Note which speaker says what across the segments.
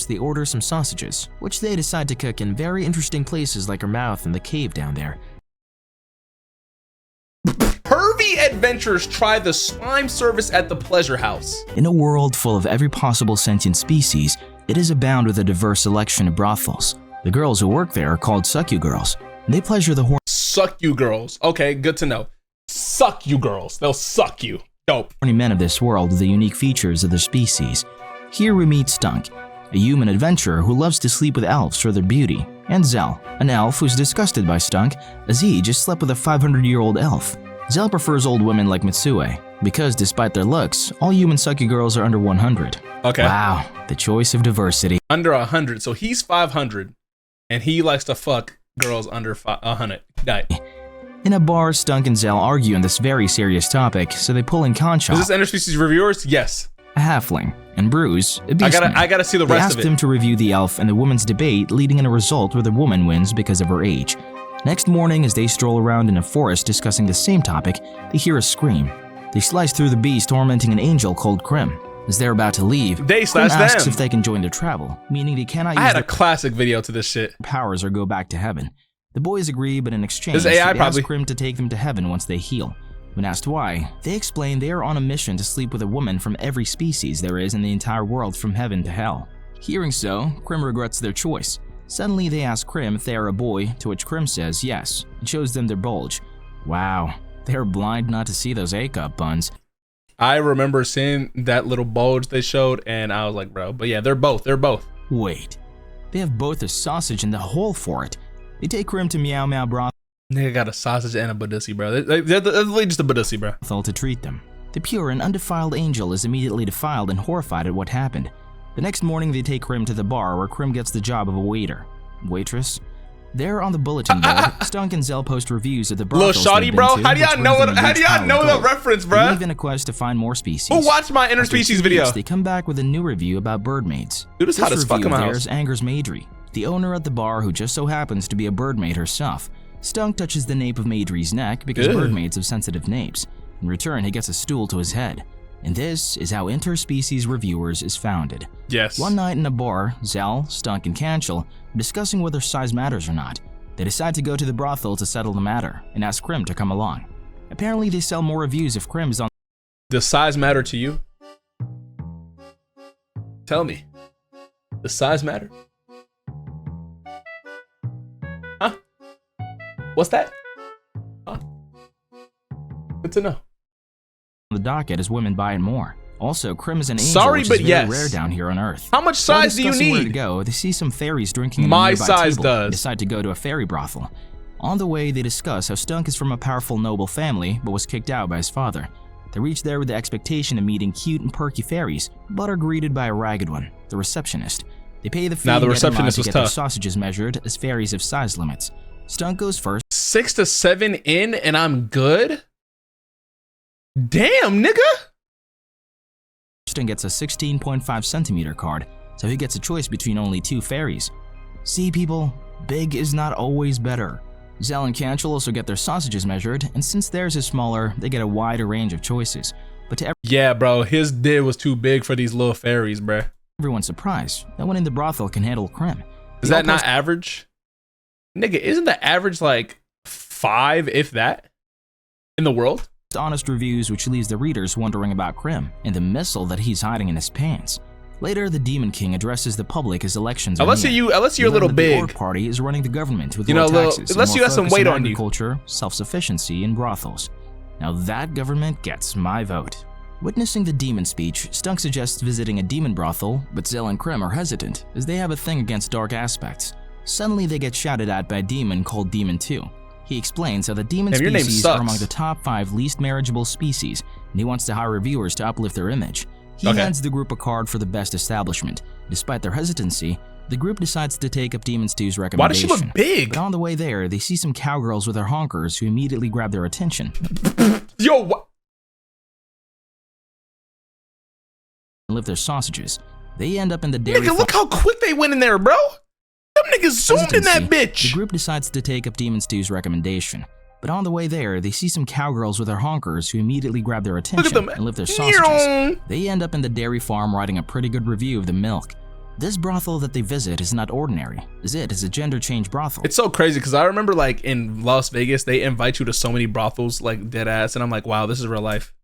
Speaker 1: they order some sausages, which they decide to cook in very interesting places like her mouth and the cave down there.
Speaker 2: Pervy adventurers try the slime service at the pleasure house.
Speaker 1: In a world full of every possible sentient species, it is abound with a diverse selection of brothels. The girls who work there are called Succubus, and they pleasure the horny
Speaker 2: Suck you girls. Okay, good to know. Suck you girls. They'll suck you. Dope.
Speaker 1: men of this world with the unique features of their species. Here we meet Stunk, a human adventurer who loves to sleep with elves for their beauty, and Zell, an elf who's disgusted by Stunk as he just slept with a 500-year-old elf. Zell prefers old women like Mitsue, because despite their looks, all human Sucky girls are under 100.
Speaker 2: Okay.
Speaker 1: Wow, the choice of diversity.
Speaker 2: Under 100, so he's 500, and he likes to fuck girls under 100. Right.
Speaker 1: In a bar, Stunk and Zell argue on this very serious topic, so they pull in Concha,
Speaker 2: Is this interspecies reviewers? Yes.
Speaker 1: a halfling, and Bruce, a beastman.
Speaker 2: I gotta see the
Speaker 1: They
Speaker 2: rest
Speaker 1: asked
Speaker 2: of it.
Speaker 1: him to review the elf and the woman's debate, leading in a result where the woman wins because of her age. Next morning, as they stroll around in a forest discussing the same topic, they hear a scream. They slice through the beast, tormenting an angel called Krim. As they're about to leave,
Speaker 2: They
Speaker 1: Krim
Speaker 2: slash
Speaker 1: asks
Speaker 2: them.
Speaker 1: if they can join their travel, meaning they cannot
Speaker 2: I
Speaker 1: use
Speaker 2: had a
Speaker 1: their
Speaker 2: classic video to this shit.
Speaker 1: powers or go back to heaven. The boys agree, but in exchange,
Speaker 2: This AI
Speaker 1: they
Speaker 2: probably.
Speaker 1: ask Krim to take them to heaven once they heal. When asked why, they explain they are on a mission to sleep with a woman from every species there is in the entire world from heaven to hell. Hearing so, Krim regrets their choice. Suddenly they ask Krim if they are a boy, to which Krim says yes, and shows them their bulge. Wow, they are blind not to see those A-cup buns.
Speaker 2: I remember seeing that little bulge they showed, and I was like, bro. But yeah, they're both.
Speaker 1: Wait, they have both a sausage and the hole for it. They take Krim to Meow Meow brothel
Speaker 2: Nigga got a sausage and a badussi, bro. They're literally just a badussi, bro.
Speaker 1: to treat them. The pure and undefiled angel is immediately defiled and horrified at what happened. The next morning they take Krim to the bar where Krim gets the job of a waiter. Waitress? There on the bulletin board, Stunk and Zell post reviews of the
Speaker 2: Little
Speaker 1: brothels
Speaker 2: shawty,
Speaker 1: they've
Speaker 2: bro.
Speaker 1: been to,
Speaker 2: How do y'all
Speaker 1: which
Speaker 2: know
Speaker 1: brings
Speaker 2: it?
Speaker 1: them a
Speaker 2: How do
Speaker 1: huge
Speaker 2: y'all
Speaker 1: pile of
Speaker 2: know the
Speaker 1: gold.
Speaker 2: reference,
Speaker 1: They
Speaker 2: bro?
Speaker 1: leave in a quest to find more species.
Speaker 2: Who watched my
Speaker 1: After 2
Speaker 2: interspecies video?
Speaker 1: weeks, they come back with a new review about birdmaids.
Speaker 2: Dude, it's hot as fuck
Speaker 1: review
Speaker 2: in
Speaker 1: of
Speaker 2: my
Speaker 1: theirs
Speaker 2: house.
Speaker 1: angers Maidry, the owner at the bar who just so happens to be a birdmaid herself. Stunk touches the nape of Maidry's neck because
Speaker 2: Ew.
Speaker 1: birdmaids have sensitive napes. In return, he gets a stool to his head. And this is how Interspecies Reviewers is founded.
Speaker 2: Yes.
Speaker 1: One night in a bar, Zell, Stunk, and Canchel are discussing whether size matters or not. They decide to go to the brothel to settle the matter and ask Krim to come along. Apparently, they sell more reviews if Krim is on.
Speaker 2: Does size matter to you? Tell me. Does size matter? Huh? What's that? Huh? Good to know.
Speaker 1: the docket as women buy it more. Also, Krim is an angel,
Speaker 2: Sorry,
Speaker 1: which
Speaker 2: but
Speaker 1: is very
Speaker 2: yes.
Speaker 1: rare down here on Earth.
Speaker 2: How much
Speaker 1: While
Speaker 2: size do you
Speaker 1: discussing where to
Speaker 2: need?
Speaker 1: go, they see some fairies drinking at a
Speaker 2: My
Speaker 1: nearby
Speaker 2: size
Speaker 1: table
Speaker 2: does.
Speaker 1: and decide to go to a fairy brothel. On the way, they discuss how Stunk is from a powerful noble family, but was kicked out by his father. They reach there with the expectation of meeting cute and perky fairies, but are greeted by a ragged one, the receptionist. They pay the fee
Speaker 2: Now, the
Speaker 1: and get in line
Speaker 2: receptionist
Speaker 1: to
Speaker 2: was
Speaker 1: get their
Speaker 2: tough.
Speaker 1: sausages measured, as fairies have size limits. Stunk goes first
Speaker 2: 6 to 7 in and I'm good? Damn, nigga.
Speaker 1: and gets a 16.5 centimeter card, so he gets a choice between only 2 fairies. See people, big is not always better. Zell and Canchel also get their sausages measured, and since theirs is smaller, they get a wider range of choices. But to
Speaker 2: Yeah, bro, his did was too big for these little fairies, bro.
Speaker 1: everyone's surprise, no one in the brothel can handle Krim.
Speaker 2: Is that not average? Nigga, isn't the average like 5, if that, in the world?
Speaker 1: Honest reviews, which leaves the readers wondering about Krim and the missile that he's hiding in his pants. Later, the Demon King addresses the public as elections are
Speaker 2: Unless
Speaker 1: near.
Speaker 2: you're a
Speaker 1: We
Speaker 2: little
Speaker 1: learn that the Orc
Speaker 2: big.
Speaker 1: Party is running the government with
Speaker 2: You
Speaker 1: low
Speaker 2: know, little-
Speaker 1: taxes,
Speaker 2: unless
Speaker 1: and
Speaker 2: you
Speaker 1: more
Speaker 2: got some
Speaker 1: focus
Speaker 2: weight
Speaker 1: on
Speaker 2: on you.
Speaker 1: agriculture, self-sufficiency, and brothels. Now that government gets my vote. Witnessing the demon speech, Stunk suggests visiting a demon brothel, but Zell and Krim are hesitant as they have a thing against dark aspects. Suddenly, they get shouted at by a demon called Demon 2. He explains how the demon
Speaker 2: Damn, your name
Speaker 1: species are
Speaker 2: sucks.
Speaker 1: among the top 5 least marriageable species, and he wants to hire reviewers to uplift their image. He
Speaker 2: Okay.
Speaker 1: hands the group a card for the best establishment. Despite their hesitancy, the group decides to take up Demon Stew's
Speaker 2: Why does
Speaker 1: recommendation.
Speaker 2: she look big?
Speaker 1: But on the way there, they see some cowgirls with their honkers who immediately grab their attention
Speaker 2: Yo, what?
Speaker 1: and lift their sausages. They end up in the dairy
Speaker 2: Nigga, look how quick they went in there, bro. Them niggas zoomed in that
Speaker 1: The
Speaker 2: bitch.
Speaker 1: group decides to take up Demon Stew's recommendation. But on the way there, they see some cowgirls with their honkers who immediately grab their attention
Speaker 2: them.
Speaker 1: and lift their sausages. They end up in the dairy farm writing a pretty good review of the milk. This brothel that they visit is not ordinary, as it is a gender change brothel.
Speaker 2: It's so crazy because I remember like in Las Vegas, they invite you to so many brothels, like dead ass, and I'm like, wow, this is real life.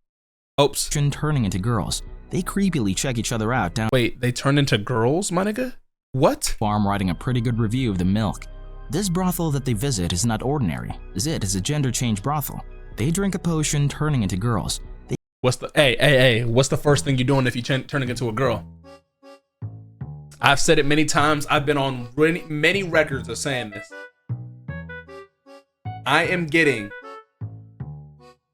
Speaker 2: Oops.
Speaker 1: Turning into girls. They creepily check each other out down.
Speaker 2: Wait, they turned into girls, my nigga? What?
Speaker 1: Farm writing a pretty good review of the milk. This brothel that they visit is not ordinary, as it is a gender change brothel. They drink a potion turning into girls.
Speaker 2: What's the first thing you're doing if you turning into a girl? I've said it many times. I've been on many records of saying this. I am getting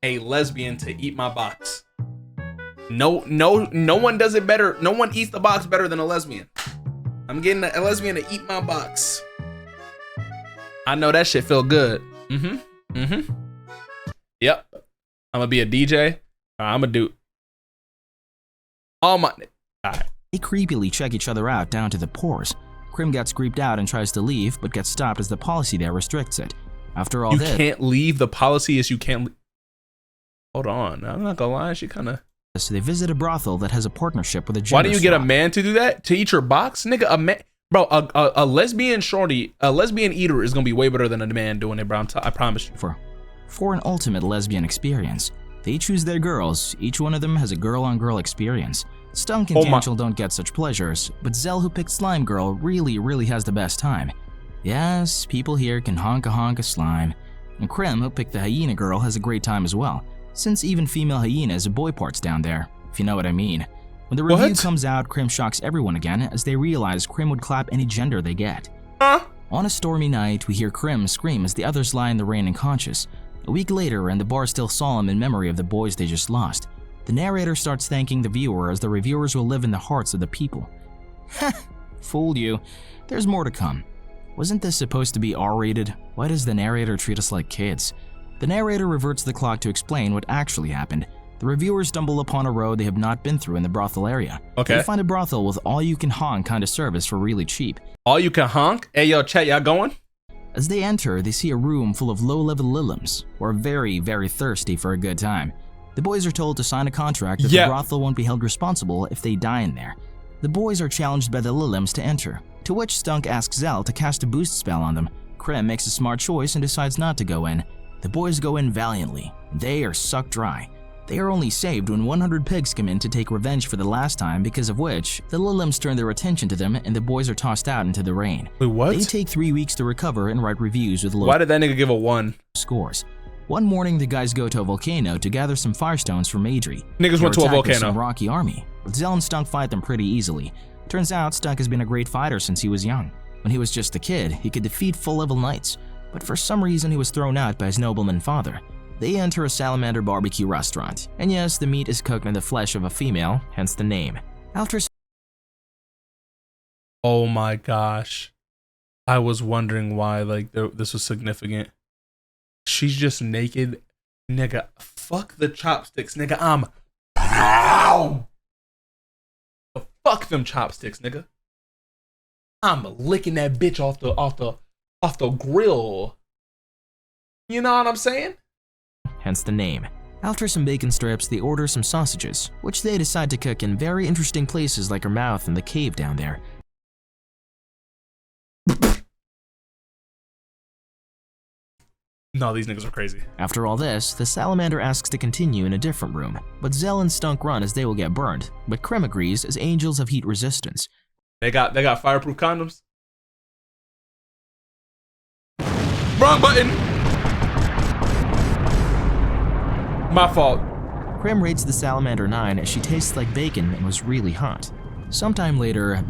Speaker 2: a lesbian to eat my box. No one does it better. No one eats the box better than a lesbian. I'm getting a lesbian to eat my box. I know that shit feel good. Yep. I'm gonna be a DJ. I'm gonna do all my. All right.
Speaker 1: They creepily check each other out down to the pores. Krim gets creeped out and tries to leave, but gets stopped as the policy there restricts it. After all this,
Speaker 2: you can't leave. The policy is you can't. Hold on, I'm not gonna lie. She kind of.
Speaker 1: So they visit a brothel that has a partnership with a gender
Speaker 2: Why do you get a
Speaker 1: swap.
Speaker 2: man to do that? To eat your box, nigga? A man, bro. A lesbian shorty, a lesbian eater is gonna be way better than a man doing it, bro. I promise you.
Speaker 1: For an ultimate lesbian experience, they choose their girls. Each one of them has a girl-on-girl experience. Stunk and Cancel don't get such pleasures, but Zell, who picked Slime Girl, really has the best time. Yes, people here can honk a slime. And Krim, who picked the Hyena Girl, has a great time as well, since even female hyenas have boy parts down there, if you know what I mean. When the review comes out, Krim shocks everyone again as they realize Krim would clap any gender they get. On a stormy night, we hear Krim scream as the others lie in the rain unconscious. A week later, and the bar is still solemn in memory of the boys they just lost. The narrator starts thanking the viewer as the reviewers will live in the hearts of the people. Heh, fooled you. There's more to come. Wasn't this supposed to be R-rated? Why does the narrator treat us like kids? The narrator reverts the clock to explain what actually happened. The reviewers stumble upon a road they have not been through in the brothel area.
Speaker 2: Okay.
Speaker 1: They find a brothel with all-you-can-honk kind of service for really cheap.
Speaker 2: All you can honk? Hey, yo, chat, y'all going?
Speaker 1: As they enter, they see a room full of low-level Lilims, who are very thirsty for a good time. The boys are told to sign a contract that the brothel won't be held responsible if they die in there. The boys are challenged by the Lilims to enter, to which Stunk asks Zell to cast a boost spell on them. Krim makes a smart choice and decides not to go in. The boys go in valiantly. They are sucked dry. They are only saved when 100 pigs come in to take revenge for the last time, because of which, the Lilims turn their attention to them and the boys are tossed out into the rain.
Speaker 2: Wait, what?
Speaker 1: They take 3 weeks to recover and write reviews with low
Speaker 2: Why did that nigga give a 1?
Speaker 1: scores. One morning, the guys go to a volcano to gather some firestones from Adri.
Speaker 2: Niggas went to a volcano.
Speaker 1: Some rocky army, but Zell and Stunk fight them pretty easily. Turns out Stunk has been a great fighter since he was young. When he was just a kid, he could defeat full-level knights, but for some reason he was thrown out by his nobleman father. They enter a Salamander barbecue restaurant, and yes, the meat is cooked in the flesh of a female, hence the name. After
Speaker 2: Oh my gosh. I was wondering why this was significant. She's just naked. Nigga, fuck the chopsticks, nigga. Ow! Fuck them chopsticks, nigga. I'm licking that bitch off the grill. You know what I'm saying?
Speaker 1: Hence the name. After some bacon strips, they order some sausages, which they decide to cook in very interesting places like her mouth and the cave down there.
Speaker 2: No, these niggas are crazy.
Speaker 1: After all this, the Salamander asks to continue in a different room, but Zell and Stunk run as they will get burned, but Krim agrees as angels have heat resistance.
Speaker 2: They got fireproof condoms. Wrong button. My fault.
Speaker 1: Krim rates the Salamander 9 as she tastes like bacon and was really hot. Sometime later,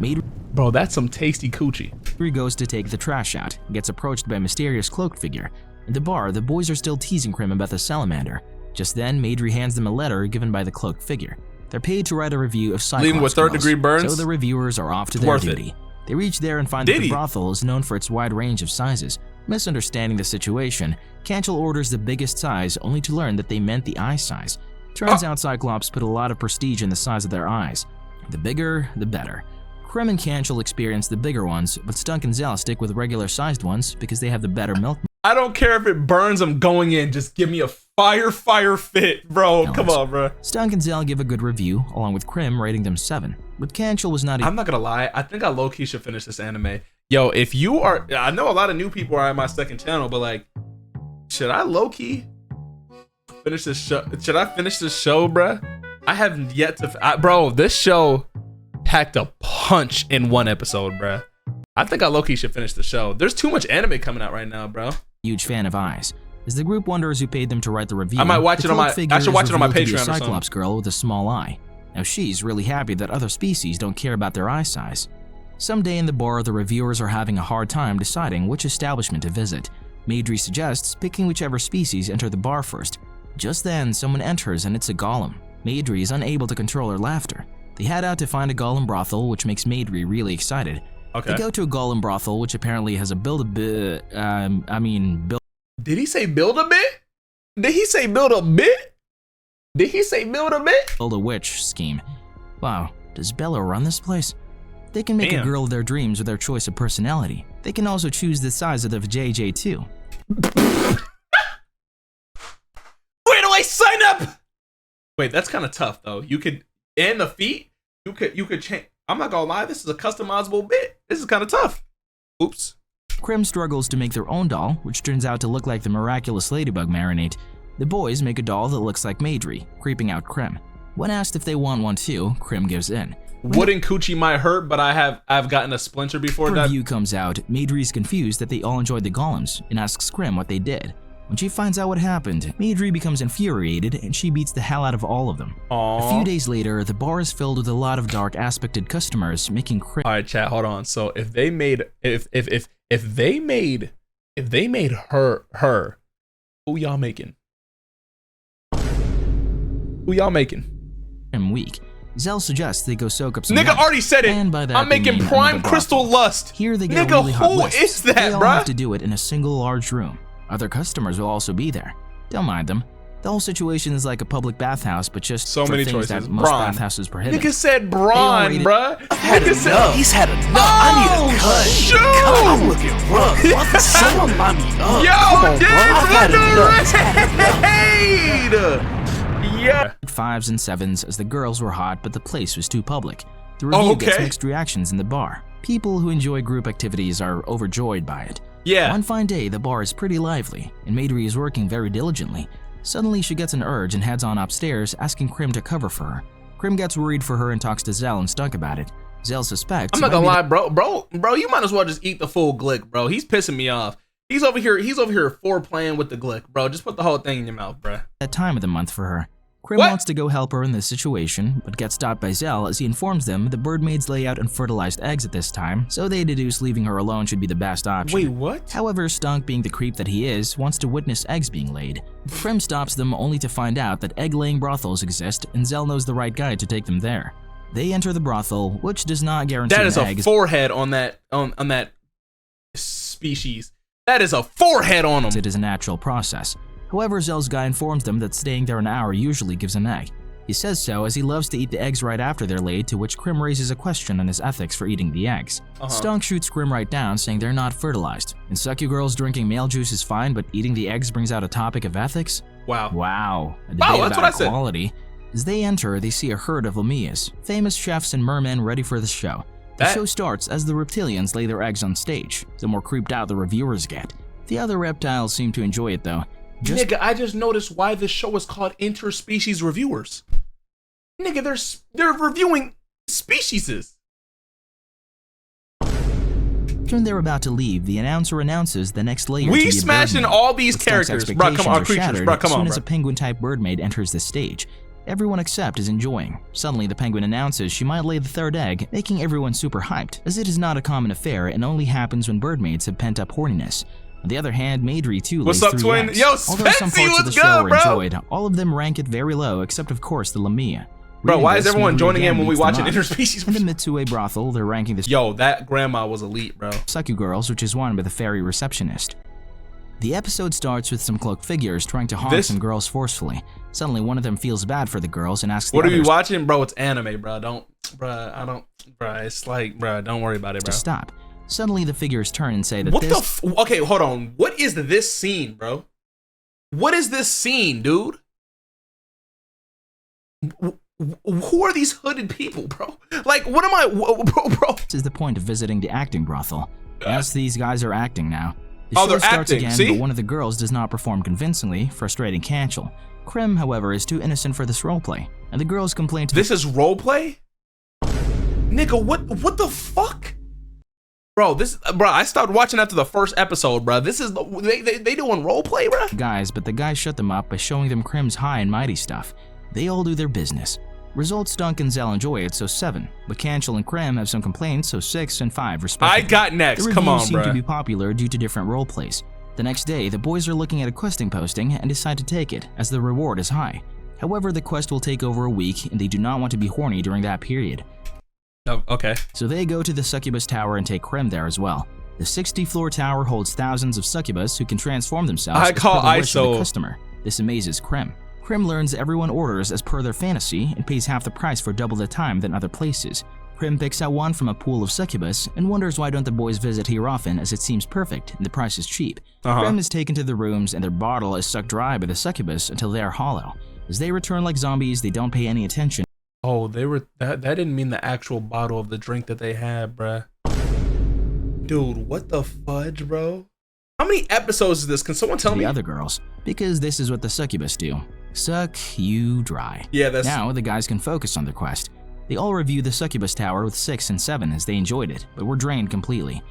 Speaker 2: Bro, that's some tasty coochie.
Speaker 1: Madri goes to take the trash out, gets approached by a mysterious cloaked figure. In the bar, the boys are still teasing Krim about the Salamander. Just then, Madri hands them a letter given by the cloaked figure. They're paid to write a review of Cyclops
Speaker 2: Leaving with third-degree burns?
Speaker 1: so the reviewers are off to their duty. They reach there and find that the brothel is known for its wide range of sizes. Misunderstanding the situation, Cancel orders the biggest size only to learn that they meant the eye size. Turns out Cyclops put a lot of prestige in the size of their eyes. The bigger, the better. Krim and Cancel experience the bigger ones, but Stunk and Zell stick with regular-sized ones because they have the better milk.
Speaker 2: I don't care if it burns, I'm going in. Just give me a fire fit, bro. Come on, bro.
Speaker 1: Stunk and Zell give a good review, along with Krim rating them 7. but Cancel was not.
Speaker 2: I'm not gonna lie. I think I low-key should finish this anime. Yo, if you are, I know a lot of new people are at my second channel, but like, should I low-key finish this show? Should I finish this show, bruh? I have yet to, bro. This show packed a punch in one episode, bruh. I think I low-key should finish the show. There's too much anime coming out right now, bro.
Speaker 1: Huge fan of eyes. As the group wonders who paid them to write the review,
Speaker 2: I might watch it on my. I should watch it on my Patreon or something.
Speaker 1: Cyclops girl with a small eye. Now she's really happy that other species don't care about their eye size. Someday in the bar, the reviewers are having a hard time deciding which establishment to visit. Maidry suggests picking whichever species enter the bar first. Just then, someone enters and it's a golem. Maidry is unable to control her laughter. They head out to find a golem brothel, which makes Maidry really excited.
Speaker 2: Okay.
Speaker 1: They go to a golem brothel, which apparently has a build.
Speaker 2: Did he say build a bit? Did he say build a bit? Did he say build a bit?
Speaker 1: Build a witch scheme. Wow, does Bella run this place? They can make a girl of their dreams with their choice of personality. They can also choose the size of the JJ too.
Speaker 2: Where do I sign up? Wait, that's kind of tough though. You could, and the feet, you could change. I'm not gonna lie, this is a customizable bit. This is kind of tough. Oops.
Speaker 1: Krim struggles to make their own doll, which turns out to look like the miraculous ladybug marinade. The boys make a doll that looks like Maidry, creeping out Krim. When asked if they want one too, Krim gives in.
Speaker 2: Wooden coochie might hurt, but I've gotten a splinter before.
Speaker 1: The review comes out, Maidry's confused that they all enjoyed the golems and asks Krim what they did. When she finds out what happened, Maidry becomes infuriated and she beats the hell out of all of them.
Speaker 2: Aww.
Speaker 1: A few days later, the bar is filled with a lot of dark aspected customers, making Krim.
Speaker 2: All right, chat, hold on. So if they made her, who y'all making? Who y'all making?
Speaker 1: Weak. Zell suggests they go soak up some
Speaker 2: nigga
Speaker 1: light,
Speaker 2: already said it.
Speaker 1: and by that
Speaker 2: I'm making prime crystal lust.
Speaker 1: Here they get
Speaker 2: nigga,
Speaker 1: really hot
Speaker 2: who
Speaker 1: lists.
Speaker 2: is that,
Speaker 1: They all
Speaker 2: bruh?
Speaker 1: have to do it in a single large room. Other customers will also be there. Don't mind them. The whole situation is like a public bathhouse, but just
Speaker 2: so
Speaker 1: for
Speaker 2: many
Speaker 1: things
Speaker 2: choices.
Speaker 1: that most
Speaker 2: Braun.
Speaker 1: bathhouses prohibit.
Speaker 2: Nigga said brawn, bruh. Nigga said,
Speaker 3: He's had enough. I need a cut.
Speaker 2: shoot.
Speaker 3: I'm looking rough. What the someone line me up.
Speaker 2: Yo,
Speaker 3: Come on,
Speaker 2: dude,
Speaker 3: bro. I've had enough.
Speaker 2: yeah.
Speaker 1: 5s and 7s as the girls were hot, but the place was too public. The review gets mixed reactions in the bar. People who enjoy group activities are overjoyed by it.
Speaker 2: Yeah.
Speaker 1: One fine day, the bar is pretty lively, and Maidry is working very diligently. Suddenly, she gets an urge and heads on upstairs, asking Krim to cover for her. Krim gets worried for her and talks to Zell and Stunk about it. Zell suspects.
Speaker 2: I'm not gonna lie, bro, you might as well just eat the full glick, bro. He's pissing me off. He's over here foreplaying with the glick, bro. Just put the whole thing in your mouth, bro.
Speaker 1: That time of the month for her. Krim wants to go help her in this situation, but gets stopped by Zell as he informs them the birdmaids lay out unfertilized eggs at this time, so they deduce leaving her alone should be the best option.
Speaker 2: Wait, what?
Speaker 1: However, Stunk, being the creep that he is, wants to witness eggs being laid. Krim stops them only to find out that egg-laying brothels exist, and Zell knows the right guy to take them there. They enter the brothel, which does not guarantee
Speaker 2: that is
Speaker 1: an
Speaker 2: a
Speaker 1: egg.
Speaker 2: Forehead on that species. That is a forehead on them.
Speaker 1: It is a natural process. However, Zell's guy informs them that staying there an hour usually gives an egg. He says so as he loves to eat the eggs right after they're laid, to which Krim raises a question on his ethics for eating the eggs. Stunk shoots Krim right down, saying they're not fertilized. And Succubus drinking male juice is fine, but eating the eggs brings out a topic of ethics?
Speaker 2: Wow.
Speaker 1: Wow. A debate
Speaker 2: Wow, that's
Speaker 1: about
Speaker 2: what I said.
Speaker 1: equality. As they enter, they see a herd of Lamias, famous chefs and mermen ready for the show. The show starts as the reptilians lay their eggs on stage. The more creeped out the reviewers get. The other reptiles seem to enjoy it though.
Speaker 2: Nigga, I just noticed why this show is called Interspecies Reviewers. Nigga, they're reviewing species.
Speaker 1: When they're about to leave, the announcer announces the next layer.
Speaker 2: We smashing all these characters, bro. Come on, creatures, bro. Come on,
Speaker 1: As soon
Speaker 2: bro.
Speaker 1: as a penguin-type birdmaid enters the stage, everyone except is enjoying. Suddenly, the penguin announces she might lay the third egg, making everyone super hyped, as it is not a common affair and only happens when birdmaids have pent-up horniness. On the other hand, Maidry too lays 3 eggs.
Speaker 2: Yo,
Speaker 1: although some
Speaker 2: Spency,
Speaker 1: parts of the
Speaker 2: what's
Speaker 1: show
Speaker 2: good,
Speaker 1: were
Speaker 2: bro?
Speaker 1: enjoyed, all of them rank it very low, except of course the Lamia.
Speaker 2: Bro,
Speaker 1: Reading
Speaker 2: why is
Speaker 1: this,
Speaker 2: everyone
Speaker 1: Maidry
Speaker 2: joining
Speaker 1: again
Speaker 2: in when we
Speaker 1: beats them
Speaker 2: watching
Speaker 1: up.
Speaker 2: Interspecies?
Speaker 1: In the Mitsue brothel, they're ranking the
Speaker 2: Yo, that grandma was elite, bro.
Speaker 1: Succubus, which is won by the fairy receptionist. The episode starts with some cloaked figures trying to harm some girls forcefully. Suddenly, one of them feels bad for the girls and asks the
Speaker 2: What are
Speaker 1: others
Speaker 2: you watching, bro? It's anime, bro. It's like, bro, don't worry about it, bro.
Speaker 1: to stop. Suddenly, the figures turn and say that
Speaker 2: What
Speaker 1: this.
Speaker 2: okay, hold on. What is this scene, bro? What is this scene, dude? who are these hooded people, bro? Like, what am I, bro?
Speaker 1: This is the point of visiting the acting brothel. Yes, these guys are acting now. The
Speaker 2: Oh,
Speaker 1: show
Speaker 2: they're
Speaker 1: starts
Speaker 2: acting,
Speaker 1: again,
Speaker 2: see?
Speaker 1: but one of the girls does not perform convincingly, frustrating Canchel. Krim, however, is too innocent for this roleplay, and the girls complain to
Speaker 2: This is roleplay? Nigga, what the fuck? Bro, I stopped watching after the first episode, bro. This is, they doing roleplay, bro?
Speaker 1: guys, but the guys shut them up by showing them Krim's high and mighty stuff. They all do their business. Results, Stunk and Zell enjoy it, so 7. But Canchel and Krim have some complaints, so 6 and 5 respectively.
Speaker 2: I got next,
Speaker 1: the
Speaker 2: come on,
Speaker 1: reviews
Speaker 2: bro.
Speaker 1: seem to be popular due to different roleplays. The next day, the boys are looking at a questing posting and decide to take it, as the reward is high. However, the quest will take over a week, and they do not want to be horny during that period.
Speaker 2: Oh, okay.
Speaker 1: So they go to the Succubus Tower and take Krim there as well. The 60-floor tower holds thousands of Succubus who can transform themselves
Speaker 2: I
Speaker 1: as
Speaker 2: call
Speaker 1: per the wish of
Speaker 2: ISO.
Speaker 1: the customer. This amazes Krim. Krim learns everyone orders as per their fantasy and pays half the price for double the time than other places. Krim picks out one from a pool of Succubus and wonders why don't the boys visit here often, as it seems perfect and the price is cheap. Krim is taken to the rooms and their bottle is sucked dry by the Succubus until they are hollow. As they return like zombies, they don't pay any attention.
Speaker 2: Oh, they were, that didn't mean the actual bottle of the drink that they had, bruh. Dude, what the fudge, bro? How many episodes is this? Can someone tell me?
Speaker 1: The other girls, because this is what the Succubus do. Suck you dry.
Speaker 2: Yeah, that's...
Speaker 1: Now the guys can focus on their quest. They all review the Succubus Tower with 6 and 7 as they enjoyed it, but were drained completely.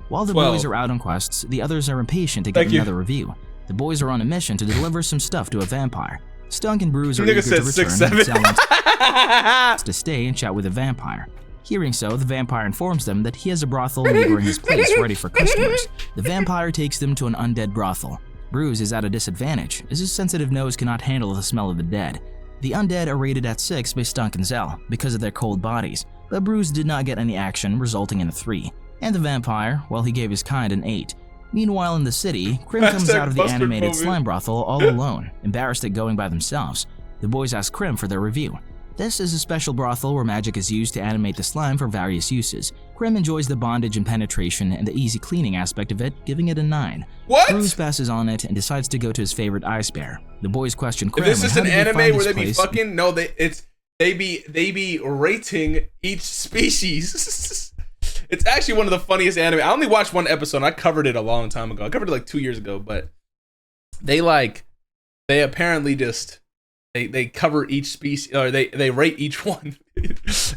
Speaker 1: While the
Speaker 2: 12.
Speaker 1: boys are out on quests, the others are impatient to get another review. The boys are on a mission to deliver some stuff to a vampire. Stunk and Bruise are eager to return,
Speaker 2: 6, 7.
Speaker 1: and Zell to stay and chat with a vampire. Hearing so, the vampire informs them that he has a brothel neighboring his place ready for customers. The vampire takes them to an undead brothel. Bruise is at a disadvantage, as his sensitive nose cannot handle the smell of the dead. The undead are rated at 6 by Stunk and Zell because of their cold bodies, but Bruise did not get any action, resulting in a 3. And the vampire, well, he gave his kind an 8. Meanwhile, in the city, Krim comes out of the animated slime brothel all alone, embarrassed at going by themselves. The boys ask Krim for their review. This is a special brothel where magic is used to animate the slime for various uses. Krim enjoys the bondage and penetration and the easy cleaning aspect of it, giving it a 9.
Speaker 2: What?
Speaker 1: Bruce passes on it and decides to go to his favorite ice bear. The boys question Krim.
Speaker 2: Is this
Speaker 1: on
Speaker 2: an
Speaker 1: how did
Speaker 2: anime
Speaker 1: find
Speaker 2: where
Speaker 1: this
Speaker 2: they be
Speaker 1: place.
Speaker 2: fucking? No, they be rating each species. It's actually one of the funniest anime. I only watched one episode. And I covered it a long time ago. I covered it like 2 years ago, but they apparently just they cover each species, or they rate each one.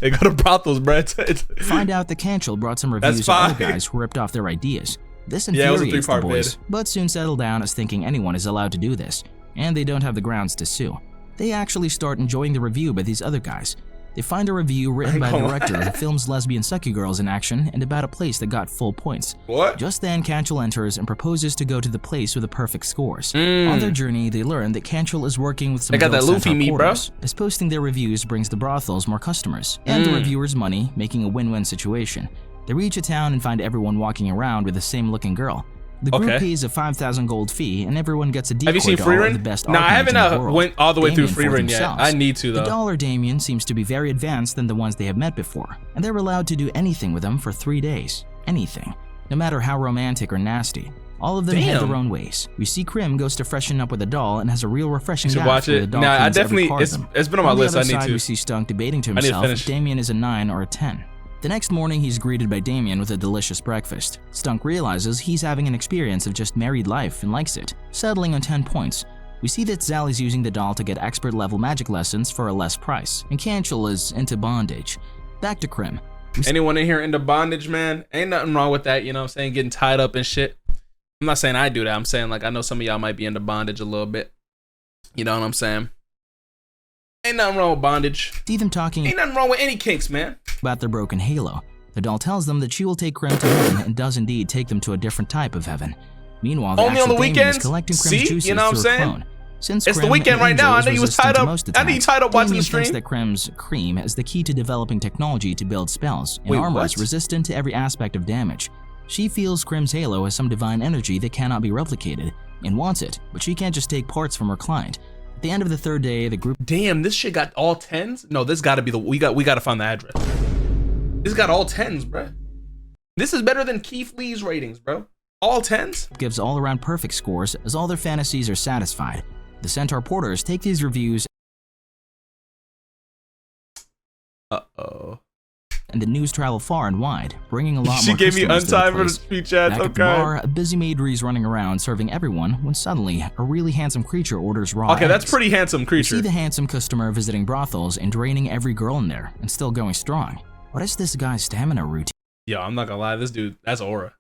Speaker 2: They go to brothels, bro.
Speaker 1: Find out that Canchel brought some reviews of other guys who ripped off their ideas. This infuriates the boys, but soon settle down as thinking anyone is allowed to do this, and they don't have the grounds to sue. They actually start enjoying the review by these other guys. They find a review written by a director who films lesbian sucky girls in action and about a place that got full points.
Speaker 2: What?
Speaker 1: Just then, Canchel enters and proposes to go to the place with the perfect scores. On their journey, they learn that Canchel is working with some
Speaker 2: They got that
Speaker 1: adult
Speaker 2: Luffy
Speaker 1: centaur
Speaker 2: meat, bro.
Speaker 1: porters, as posting their reviews brings the brothels more customers, and the reviewers money, making a win-win situation. They reach a town and find everyone walking around with the same looking girl. The group pays a 5,000 gold fee, and everyone gets a decoy
Speaker 2: Have you seen
Speaker 1: doll
Speaker 2: Free
Speaker 1: of
Speaker 2: Run?
Speaker 1: the best
Speaker 2: No, I
Speaker 1: argument
Speaker 2: haven't
Speaker 1: in the world.
Speaker 2: went all the way through
Speaker 1: Damien
Speaker 2: Free
Speaker 1: for
Speaker 2: Run yet.
Speaker 1: themselves.
Speaker 2: I need to, though.
Speaker 1: The doll or Damien seems to be very advanced than the ones they have met before, and they're allowed to do anything with them for 3 days. Anything. No matter how romantic or nasty. All of them have their own ways. We see Krim goes to freshen up with a doll and has a real refreshing
Speaker 2: You should
Speaker 1: bath
Speaker 2: watch
Speaker 1: where
Speaker 2: it.
Speaker 1: the doll
Speaker 2: Nah, I
Speaker 1: cleans every
Speaker 2: definitely,
Speaker 1: part of them.
Speaker 2: it's been on my list.
Speaker 1: The
Speaker 2: I
Speaker 1: other
Speaker 2: need
Speaker 1: side,
Speaker 2: to.
Speaker 1: we see Stunk debating to
Speaker 2: I need to
Speaker 1: himself
Speaker 2: finish.
Speaker 1: if Damien is a 9 or a 10. The next morning, he's greeted by Damien with a delicious breakfast. Stunk realizes he's having an experience of just married life and likes it, settling on 10 points. We see that Zal is using the doll to get expert-level magic lessons for a less price, and Canchel is into bondage. Back to Krim.
Speaker 2: Anyone in here into bondage, man? Ain't nothing wrong with that, you know what I'm saying? Getting tied up and shit. I'm not saying I do that. I'm saying, like, I know some of y'all might be into bondage a little bit. You know what I'm saying? Ain't nothing wrong with bondage.
Speaker 1: See them talking
Speaker 2: Ain't nothing wrong with any kinks, man.
Speaker 1: about their broken halo. The doll tells them that she will take Krim to heaven and does indeed take them to a different type of heaven. Meanwhile, the
Speaker 2: Only on
Speaker 1: actual
Speaker 2: the
Speaker 1: Damien
Speaker 2: weekends?
Speaker 1: is collecting Krim's
Speaker 2: See?
Speaker 1: juices
Speaker 2: You know what I'm
Speaker 1: through a
Speaker 2: saying?
Speaker 1: clone. Since
Speaker 2: It's the
Speaker 1: Krim
Speaker 2: weekend right now. I
Speaker 1: Angel
Speaker 2: know
Speaker 1: is
Speaker 2: you was
Speaker 1: resistant
Speaker 2: tied
Speaker 1: to
Speaker 2: up.
Speaker 1: most
Speaker 2: I know you
Speaker 1: attacks,
Speaker 2: tied up watching the
Speaker 1: Damien thinks
Speaker 2: stream.
Speaker 1: that Krim's cream is the key to developing technology to build spells and
Speaker 2: Wait,
Speaker 1: armors
Speaker 2: what?
Speaker 1: resistant to every aspect of damage. She feels Krim's halo has some divine energy that cannot be replicated and wants it, but she can't just take parts from her client. At the end of the 3rd day, the group
Speaker 2: Damn, this shit got all 10s? No, this gotta be the, we gotta find the address. This got all 10s, bruh. This is better than Keith Lee's ratings, bro. All 10s?
Speaker 1: gives all-around perfect scores as all their fantasies are satisfied. The Centaur Porters take these reviews
Speaker 2: Uh-oh.
Speaker 1: And the news traveled far and wide, bringing a lot
Speaker 2: She
Speaker 1: more
Speaker 2: gave me
Speaker 1: customers to the
Speaker 2: untimed
Speaker 1: place.
Speaker 2: speech ads.
Speaker 1: Back
Speaker 2: Okay.
Speaker 1: at the bar, a busy maid is running around serving everyone when suddenly a really handsome creature orders raw
Speaker 2: Okay, that's
Speaker 1: eggs.
Speaker 2: pretty handsome
Speaker 1: You
Speaker 2: creature.
Speaker 1: see the handsome customer visiting brothels and draining every girl in there and still going strong. What is this guy's stamina routine?
Speaker 2: Yo, I'm not gonna lie, this dude, that's aura.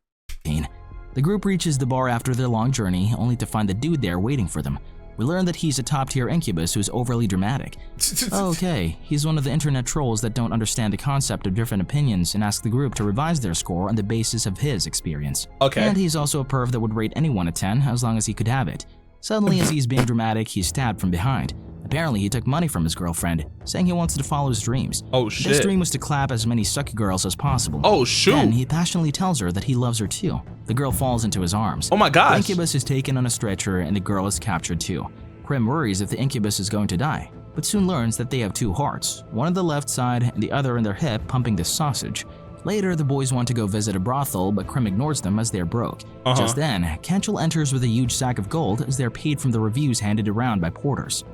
Speaker 1: The group reaches the bar after their long journey, only to find the dude there waiting for them. We learn that he's a top-tier incubus who's overly dramatic. Okay, he's one of the internet trolls that don't understand the concept of different opinions and ask the group to revise their score on the basis of his experience.
Speaker 2: Okay.
Speaker 1: And he's also a perv that would rate anyone a 10 as long as he could have it. Suddenly, as he's being dramatic, he's stabbed from behind. Apparently, he took money from his girlfriend, saying he wants to follow his dreams.
Speaker 2: Oh
Speaker 1: His
Speaker 2: shit.
Speaker 1: dream was to clap as many sucky girls as possible.
Speaker 2: Oh shoot.
Speaker 1: Then he passionately tells her that he loves her too. The girl falls into his arms.
Speaker 2: Oh my
Speaker 1: The
Speaker 2: gosh.
Speaker 1: incubus is taken on a stretcher and the girl is captured too. Krim worries if the incubus is going to die, but soon learns that they have two hearts, one on the left side and the other in their hip pumping the sausage. Later, the boys want to go visit a brothel, but Krim ignores them as they're broke. Just then, Cantrell enters with a huge sack of gold as they're paid from the reviews handed around by porters.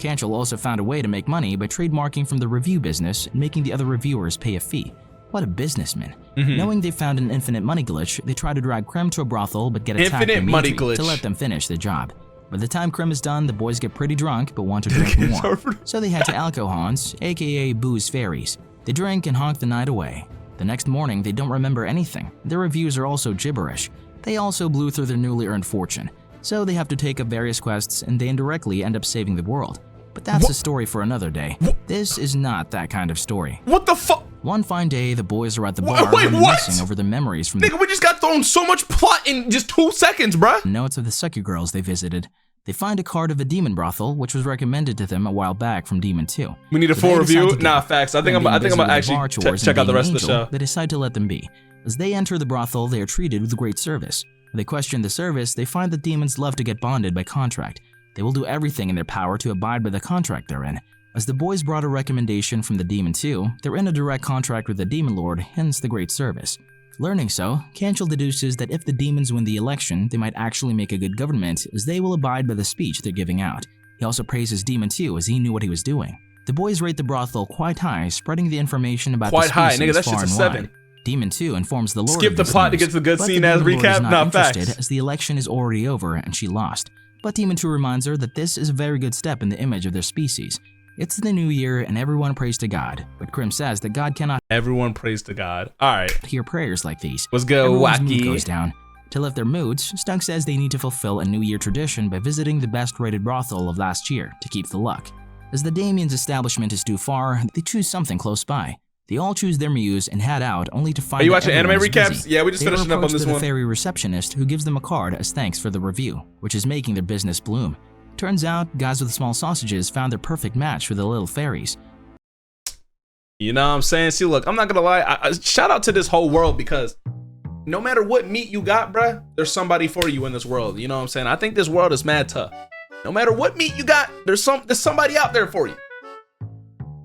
Speaker 1: Cantrell also found a way to make money by trademarking from the review business and making the other reviewers pay a fee. What a businessman. Knowing they found an infinite money glitch, they try to drag Krim to a brothel but get attacked
Speaker 2: Infinite
Speaker 1: by
Speaker 2: money
Speaker 1: Maidry to
Speaker 2: glitch.
Speaker 1: let them finish the job. By the time Krim is done, the boys get pretty drunk but want to drink more. So they head to Alcohons, aka Booze Fairies. They drink and honk the night away. The next morning, they don't remember anything. Their reviews are also gibberish. They also blew through their newly earned fortune. So they have to take up various quests and they indirectly end up saving the world. But that's a story for another day. This is not that kind of story.
Speaker 2: What the fuck?
Speaker 1: One fine day, the boys are at the bar
Speaker 2: Wait, what?
Speaker 1: reminiscing over the memories from the
Speaker 2: Nigga, we just got thrown so much plot in just 2 seconds, bruh.
Speaker 1: notes of the sucky girls they visited. They find a card of a demon brothel, which was recommended to them a while back from Demon 2.
Speaker 2: We need a
Speaker 1: So
Speaker 2: full
Speaker 1: they decide
Speaker 2: review.
Speaker 1: to
Speaker 2: Nah,
Speaker 1: go.
Speaker 2: facts. I think I'm
Speaker 1: Being
Speaker 2: gonna
Speaker 1: busy with the
Speaker 2: actually
Speaker 1: bar chores
Speaker 2: check
Speaker 1: and
Speaker 2: out the
Speaker 1: being
Speaker 2: rest
Speaker 1: an
Speaker 2: of the
Speaker 1: angel,
Speaker 2: show.
Speaker 1: They decide to let them be. As they enter the brothel, they are treated with great service. When they question the service, they find that demons love to get bonded by contract. They will do everything in their power to abide by the contract they're in. As the boys brought a recommendation from the Demon 2, they're in a direct contract with the Demon Lord, hence the great service. Learning so, Cantrell deduces that if the demons win the election, they might actually make a good government as they will abide by the speech they're giving out. He also praises Demon 2 as he knew what he was doing. The boys rate the brothel quite high, spreading the information about
Speaker 2: Quite
Speaker 1: the
Speaker 2: high,
Speaker 1: species
Speaker 2: nigga, that
Speaker 1: far
Speaker 2: shit's a
Speaker 1: and
Speaker 2: 7.
Speaker 1: wide. Demon 2 informs the Lord
Speaker 2: Skip
Speaker 1: of
Speaker 2: the
Speaker 1: this
Speaker 2: plot to
Speaker 1: news,
Speaker 2: get to the good
Speaker 1: but
Speaker 2: scene
Speaker 1: the
Speaker 2: as
Speaker 1: Demon Lord
Speaker 2: recap?
Speaker 1: is not
Speaker 2: Nah,
Speaker 1: interested
Speaker 2: facts.
Speaker 1: as the election is already over and she lost. But Demon 2 reminds her that this is a very good step in the image of their species. It's the new year and everyone prays to God, but Krim says that God cannot
Speaker 2: Everyone prays to God. All right.
Speaker 1: hear prayers like these.
Speaker 2: Let's go,
Speaker 1: Everyone's mood
Speaker 2: wacky.
Speaker 1: goes down. To lift their moods, Stunk says they need to fulfill a New Year tradition by visiting the best-rated brothel of last year to keep the luck. As the Damien's establishment is too far, they choose something close by. They all choose their muse and head out, only to find
Speaker 2: Are you
Speaker 1: that
Speaker 2: watching anime
Speaker 1: everyone is
Speaker 2: recaps?
Speaker 1: busy.
Speaker 2: Yeah, we just
Speaker 1: They are
Speaker 2: finishing up on
Speaker 1: approached
Speaker 2: this
Speaker 1: by the
Speaker 2: one.
Speaker 1: fairy receptionist who gives them a card as thanks for the review, which is making their business bloom. Turns out, guys with small sausages found their perfect match for the little fairies.
Speaker 2: You know what I'm saying? See, look, I'm not gonna lie. I shout out to this whole world because no matter what meat you got, bruh, there's somebody for you in this world. You know what I'm saying? I think this world is mad tough. No matter what meat you got, there's somebody out there for you.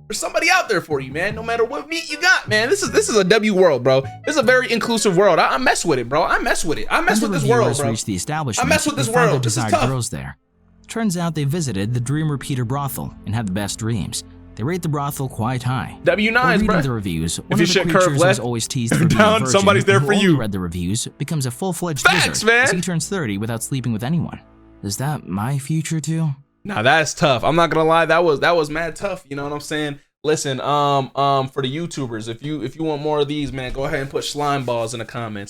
Speaker 2: There's somebody out there for you, man. No matter what meat you got, man. This is a W world, bro. This is a very inclusive world. I mess with it, bro. I mess with it. I mess
Speaker 1: When
Speaker 2: with
Speaker 1: the
Speaker 2: this world,
Speaker 1: reviewers
Speaker 2: bro.
Speaker 1: reach the establishment,
Speaker 2: I mess with this
Speaker 1: they find
Speaker 2: world.
Speaker 1: their
Speaker 2: This is
Speaker 1: desired
Speaker 2: tough.
Speaker 1: girls there. Turns out they visited the Dream Repeater brothel and had the best dreams. They rate the brothel quite high. While
Speaker 2: W9s,
Speaker 1: reading
Speaker 2: bro.
Speaker 1: the reviews, one
Speaker 2: your
Speaker 1: of the
Speaker 2: shit curved
Speaker 1: creatures who was
Speaker 2: left
Speaker 1: always teased for
Speaker 2: or
Speaker 1: being
Speaker 2: down,
Speaker 1: a virgin,
Speaker 2: somebody's there
Speaker 1: who
Speaker 2: for
Speaker 1: only
Speaker 2: you.
Speaker 1: read the reviews, becomes a full-fledged
Speaker 2: Facts,
Speaker 1: wizard
Speaker 2: man.
Speaker 1: as he turns 30 without sleeping with anyone. Is that my future too?
Speaker 2: Nah, that's tough. I'm not gonna lie. That was mad tough. You know what I'm saying? Listen, for the YouTubers, if you want more of these, man, go ahead and put slime balls in the comments.